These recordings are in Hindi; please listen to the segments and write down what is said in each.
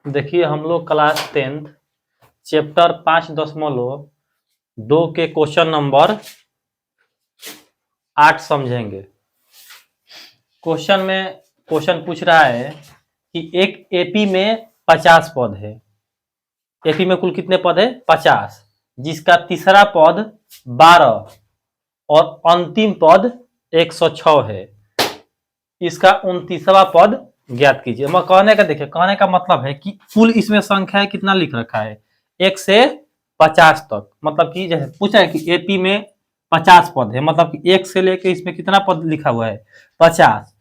देखिए हम लोग क्लास 10th चैप्टर 5.2 के क्वेश्चन नंबर 8 समझेंगे। क्वेश्चन पूछ रहा है कि एक एपी में 50 पद है। एपी में कुल कितने पद है? 50, जिसका तीसरा पद 12 और अंतिम पद 106 है। इसका 29वां पद ज्ञात कीजिए। मैं कहने का देखिए, कहने का मतलब है कि कुल इसमें संख्या कितना लिख रखा है 1 से 50 तक। मतलब कि जैसे पूछा है कि एपी में 50 पद है, मतलब कि 1 से लेके इसमें कितना पद लिखा हुआ है 50,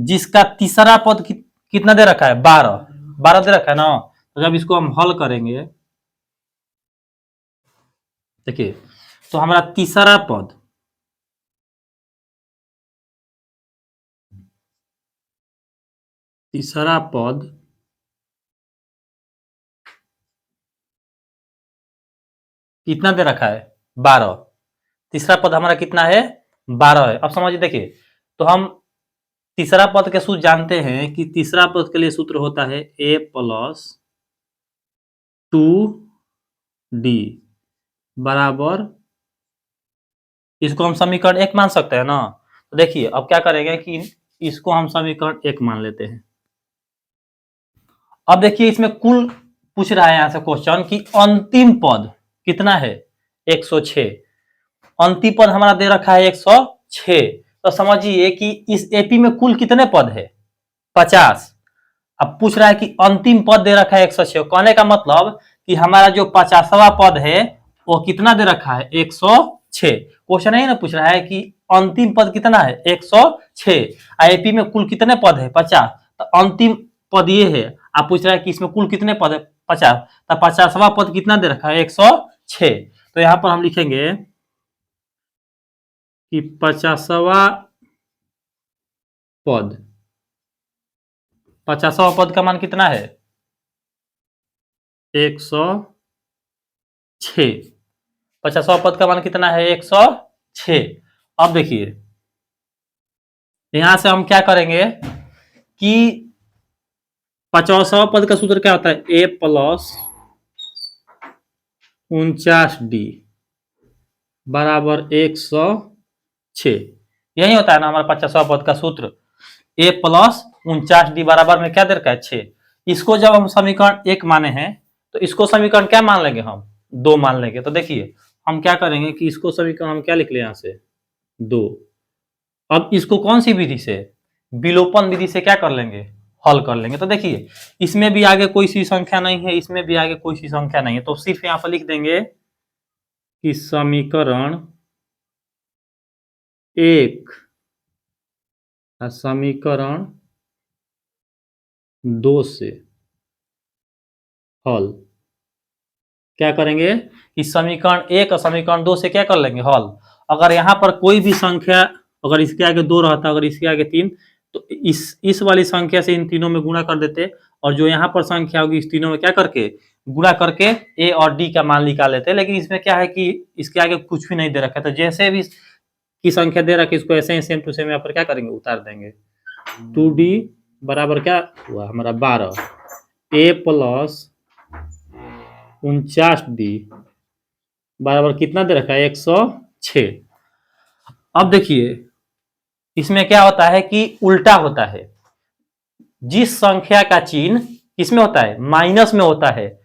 जिसका तीसरा पद कितना दे रखा है 12 दे रखा है ना। तो जब इसको हम हल करेंगे, देखिए तो हमारा तीसरा पद कितना दे रखा है 12। तीसरा पद हमारा कितना है 12 है। अब समझिए, देखिए तो हम तीसरा पद के सूत्र जानते हैं कि तीसरा पद के लिए सूत्र होता है a प्लस 2d बराबर, इसको हम समीकरण 1 मान सकते हैं ना। तो देखिए अब क्या करेंगे कि इसको हम समीकरण 1 मान लेते हैं। अब देखिए इसमें कुल पूछ रहा है यहां से क्वेश्चन कि अंतिम पद कितना है 106। अंतिम पद हमारा दे रखा है 106। तो समझिए कि इस एपी में कुल कितने पद है 50। अब पूछ रहा है कि अंतिम पद दे रखा है 106। कहने का मतलब कि हमारा जो 50वां पद है वो कितना दे रखा है 106। क्वेश्चन यही ना पूछ रहा है कि अंतिम पद कितना है 106। एपी में कुल कितने पद है 50। तो अंतिम पद ये है। आप पूछ रहा है कि इसमें कुल कितने पद है 50। तो 50वां पद कितना दे रखा है 106। तो यहां पर हम लिखेंगे कि 50वां पद, 50वां पद का मान कितना है 106। 50वां पद का मान कितना है 106। अब देखिए यहां से हम क्या करेंगे कि 50वां पद का सूत्र क्या होता है a प्लस 49d बराबर 106। यही होता है ना हमारा 50वां पद का सूत्र। a प्लस 49d बराबर में क्या दे रखा है 6। इसको जब हम समीकरण 1 माने हैं तो इसको समीकरण क्या मान लेंगे हम 2 मान लेंगे। तो देखिए हम क्या करेंगे कि इसको समीकरण हम क्या लिख ले यहां से 2। अब इसको कौन सी विधि से, विलोपन विधि से क्या कर लेंगे हल कर लेंगे। तो देखिए इसमें भी आगे कोई सी संख्या नहीं है, इसमें भी आगे कोई सी संख्या नहीं है, तो सिर्फ यहां पर लिख देंगे कि समीकरण 1 समीकरण 2 से हल। क्या करेंगे कि समीकरण 1 और समीकरण 2 से क्या कर लेंगे हल। अगर यहां पर कोई भी संख्या, अगर इसके आगे 2 रहता, अगर इसके आगे 3, तो इस वाली संख्या से इन तीनों में गुणा कर देते, और जो यहाँ पर संख्या होगी इस तीनों में क्या करके गुणा करके ए और डी का मान निकाल लेते। लेकिन इसमें क्या है कि इसके आगे कुछ भी नहीं दे रखा है, तो जैसे भी की संख्या दे रखी इसको ऐसे ही सेम टू सेम यहाँ पर क्या करेंगे उतार देंगे। 2d बराबर क्या हुआ हमारा 12, a प्लस 49d बराबर कितना दे रखा है 106। अब देखिए इसमें क्या होता है कि उल्टा होता है। जिस संख्या का चिन्ह किसमें होता है माइनस में होता है,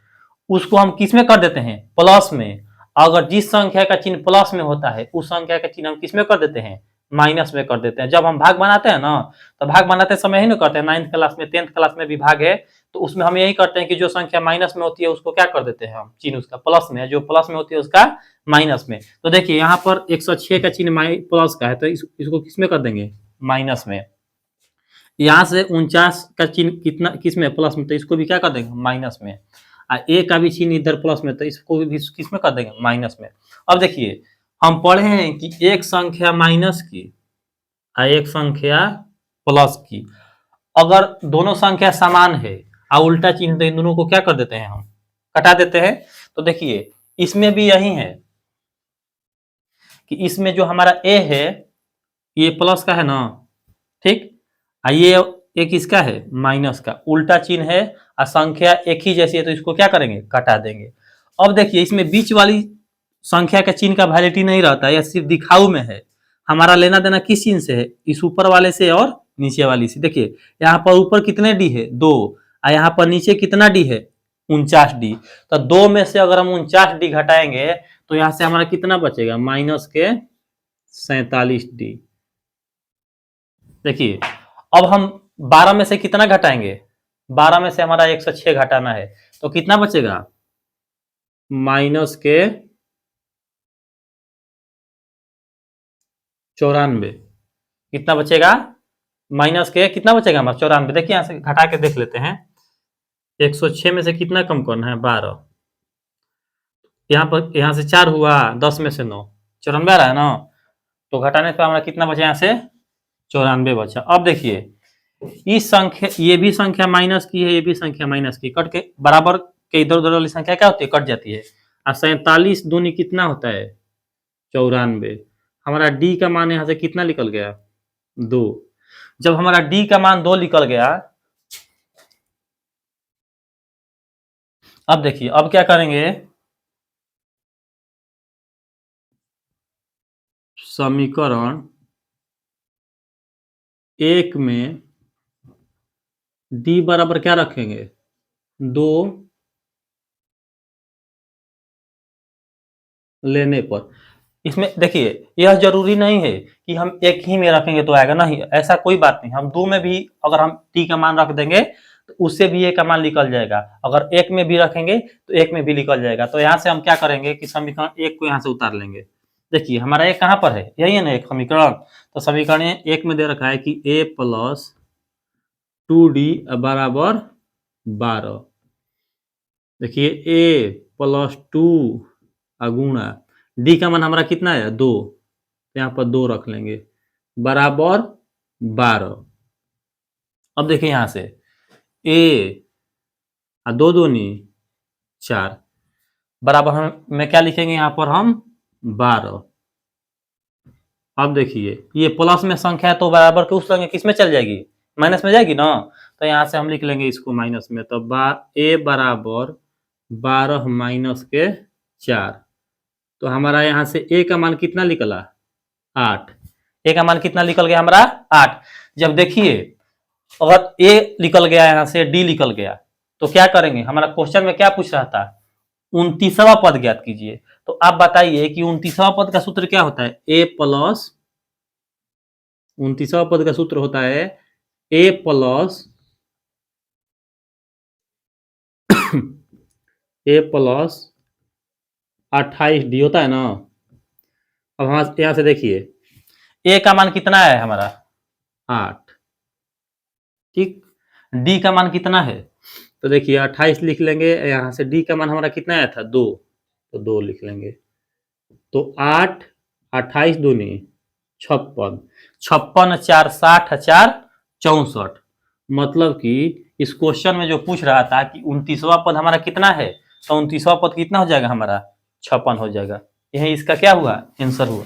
उसको हम किस में कर देते हैं प्लस में। अगर जिस संख्या का चिन्ह प्लस में होता है उस संख्या का चिन्ह हम किस में कर देते हैं माइनस में कर देते हैं। जब हम भाग बनाते हैं ना, तो भाग बनाते समय ही ना करते हैं। 9th क्लास में 10th क्लास में भी भाग है, तो उसमें हम यही करते हैं कि जो संख्या माइनस में होती है उसको क्या कर देते हैं हम चिन्ह उसका प्लस में, जो प्लस में होती है उसका माइनस में। तो देखिए यहाँ पर 106 का चिन्ह प्लस का है, तो इसको किस में कर देंगे माइनस में। यहाँ से 49 का चिन्ह कितना किस में प्लस में, तो इसको भी क्या कर देंगे माइनस में। ए का भी चिन्ह इधर प्लस में, तो इसको भी किस में कर देंगे माइनस में। अब देखिए हम पढ़े हैं कि एक संख्या माइनस की और एक संख्या प्लस की, अगर दोनों संख्या समान है और उल्टा चिन्ह, तो इन दोनों को क्या कर देते हैं हम कटा देते हैं। तो देखिए इसमें भी यही है कि इसमें जो हमारा ए है ये प्लस का है ना, ठीक, ये एक इसका है माइनस का, उल्टा चिन्ह है और संख्या एक ही जैसी है तो इसको क्या करेंगे, घटा देंगे। अब देखिए इसमें बीच वाली संख्या का चिन्ह का वैलिडिटी नहीं रहता, यह सिर्फ दिखाऊ में है। हमारा लेना देना किस चिन्ह से है, इस ऊपर वाले से और नीचे वाली से। देखिए यहाँ पर ऊपर कितने डी है, 2, और यहाँ पर नीचे कितना डी है, 49 डी। तो 2 में से अगर हम 49 डी घटाएंगे तो यहाँ से हमारा कितना बचेगा, माइनस के 47 डी। देखिए अब हम 12 में से कितना घटाएंगे, 12 में से हमारा 106 घटाना है तो कितना बचेगा, माइनस के 94। कितना बचेगा, माइनस के कितना बचेगा हमारा 94। देखिए यहां से घटा के देख लेते हैं, 106 में से कितना कम करना है, 12। यहाँ पर यहाँ से 4 हुआ, 10 में से 9, 94 आ रहा है ना, तो घटाने पर हमारा कितना बचा, यहाँ से 94 बचा। अब देखिए इस संख्या, ये भी संख्या माइनस की है, ये भी संख्या माइनस की, कट के बराबर के इधर उधर वाली संख्या क्या होती है, कट जाती है। और 47 दूनी कितना होता है, 94। हमारा डी का मान यहाँ से कितना निकल गया, 2। जब हमारा डी का मान 2 निकल गया, अब देखिए अब क्या करेंगे, समीकरण 1 में डी बराबर क्या रखेंगे, 2 लेने पर। इसमें देखिए यह जरूरी नहीं है कि हम एक ही में रखेंगे तो आएगा, नहीं, ऐसा कोई बात नहीं। हम 2 में भी अगर हम टी का मान रख देंगे तो उससे भी एक का मान निकल जाएगा, अगर 1 में भी रखेंगे तो 1 में भी निकल जाएगा। तो यहाँ से हम क्या करेंगे कि समीकरण 1 को यहाँ से उतार लेंगे। देखिए हमारा एक कहाँ पर है, यही है ना एक समीकरण। तो समीकरण 1 में दे रखा है कि a + 2d बराबर 12। देखिए a + 2 गुणा डी का मान हमारा कितना है, 2, यहाँ पर 2 रख लेंगे, बराबर 12। अब देखिए यहाँ से ए 2 दूनी 4 बराबर हम में क्या लिखेंगे, यहाँ पर हम 12। अब देखिए ये प्लस में संख्या है तो बराबर के उस संख्या किस में चल जाएगी, माइनस में जाएगी ना, तो यहाँ से हम लिख लेंगे इसको माइनस में। तो ए बराबर 12 माइनस के 4। तो हमारा यहाँ से ए का मान कितना निकला, 8। ए का मान कितना निकल गया हमारा, 8। जब देखिए अगर ए निकल गया, यहाँ से डी निकल गया, तो क्या करेंगे, हमारा क्वेश्चन में क्या पूछ रहा था, 29वां पद ज्ञात कीजिए। तो आप बताइए कि 29वां पद का सूत्र क्या होता है, ए प्लस, 29वां पद का सूत्र होता है ए प्लस ए प्लस 28 डी होता है ना। अब हम यहां से देखिए ए का मान कितना है हमारा, 8, ठीक। डी का मान कितना है, तो देखिए 28 लिख लेंगे, यहां से डी का मान हमारा कितना आया था, 2, तो 2 लिख लेंगे। तो 8, 28 दूनी 56, 56 4 60 4 64। मतलब कि इस क्वेश्चन में जो पूछ रहा था कि 29वां पद हमारा कितना है, तो 29वां पद कितना हो जाएगा हमारा, 56 हो जाएगा। यही इसका क्या हुआ, आंसर हुआ।